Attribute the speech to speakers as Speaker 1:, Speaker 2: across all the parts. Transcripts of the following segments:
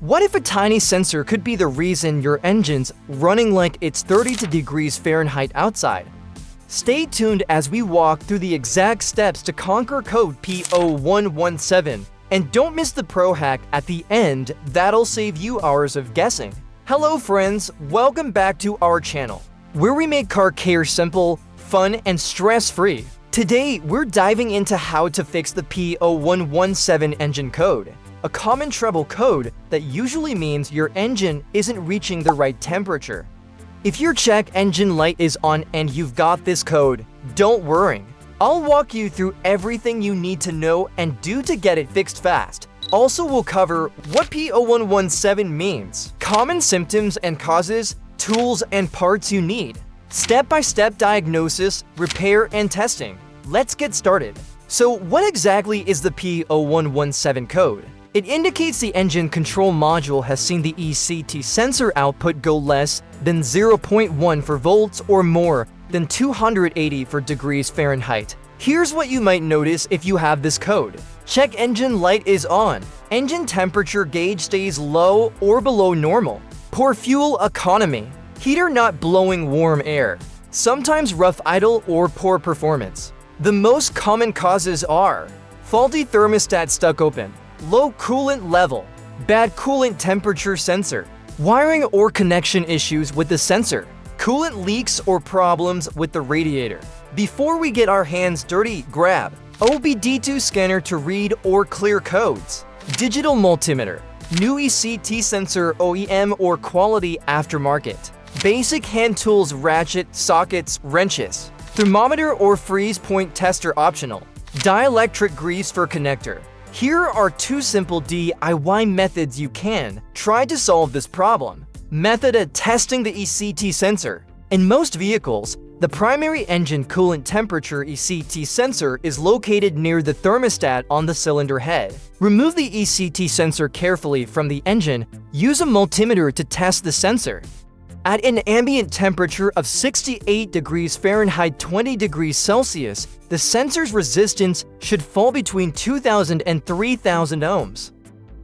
Speaker 1: What if a tiny sensor could be the reason your engine's running like it's 32 degrees Fahrenheit outside? Stay tuned as we walk through the exact steps to conquer code P0117, and don't miss the pro hack at the end that'll save you hours of guessing. Hello friends, welcome back to our channel, where we make car care simple, fun, and stress-free. Today, we're diving into how to fix the P0117 engine code, a common trouble code that usually means your engine isn't reaching the right temperature. If your check engine light is on and you've got this code, don't worry. I'll walk you through everything you need to know and do to get it fixed fast. Also, we'll cover what P0117 means, common symptoms and causes, tools and parts you need, step-by-step diagnosis, repair, and testing. Let's get started. So what exactly is the P0117 code? It indicates the engine control module has seen the ECT sensor output go less than 0.1 for volts or more than 280 for degrees Fahrenheit. Here's what you might notice if you have this code. Check engine light is on. Engine temperature gauge stays low or below normal. Poor fuel economy. Heater not blowing warm air. Sometimes rough idle or poor performance. The most common causes are faulty thermostat stuck open, low coolant level, bad coolant temperature sensor, wiring or connection issues with the sensor, coolant leaks or problems with the radiator. Before we get our hands dirty, grab OBD2 Scanner to read or clear codes, digital multimeter, new ECT sensor OEM or quality aftermarket, basic hand tools, ratchet, sockets, wrenches, thermometer or freeze point tester optional, dielectric grease for connector. Here are two simple DIY methods you can try to solve this problem. Method of testing the ECT sensor. In most vehicles, the primary engine coolant temperature ECT sensor is located near the thermostat on the cylinder head. Remove the ECT sensor carefully from the engine. Use a multimeter to test the sensor. At an ambient temperature of 68 degrees Fahrenheit 20 degrees Celsius, the sensor's resistance should fall between 2,000 and 3,000 ohms.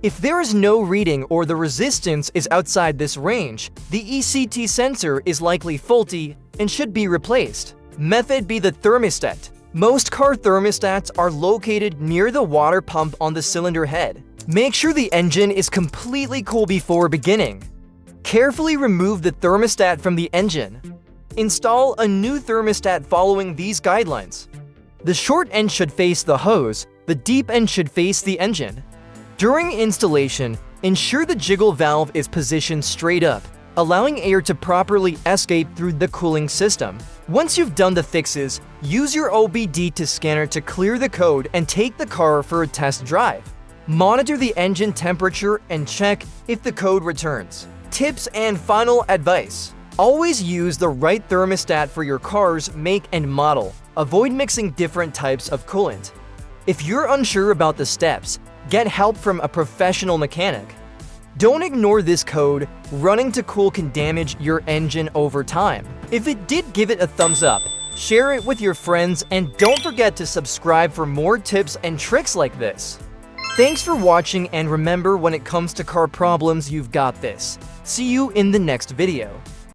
Speaker 1: If there is no reading or the resistance is outside this range, the ECT sensor is likely faulty and should be replaced. Method B, the thermostat. Most car thermostats are located near the water pump on the cylinder head. Make sure the engine is completely cool before beginning. Carefully remove the thermostat from the engine. Install a new thermostat following these guidelines. The short end should face the hose, the deep end should face the engine. During installation, ensure the jiggle valve is positioned straight up, allowing air to properly escape through the cooling system. Once you've done the fixes, use your OBD2 scanner to clear the code and take the car for a test drive. Monitor the engine temperature and check if the code returns. Tips and final advice. Always use the right thermostat for your car's make and model. Avoid mixing different types of coolant. If you're unsure about the steps, get help from a professional mechanic. Don't ignore this code. Running too cool can damage your engine over time. If it did, give it a thumbs up, share it with your friends, and don't forget to subscribe for more tips and tricks like this. Thanks for watching, and remember, when it comes to car problems, you've got this. See you in the next video.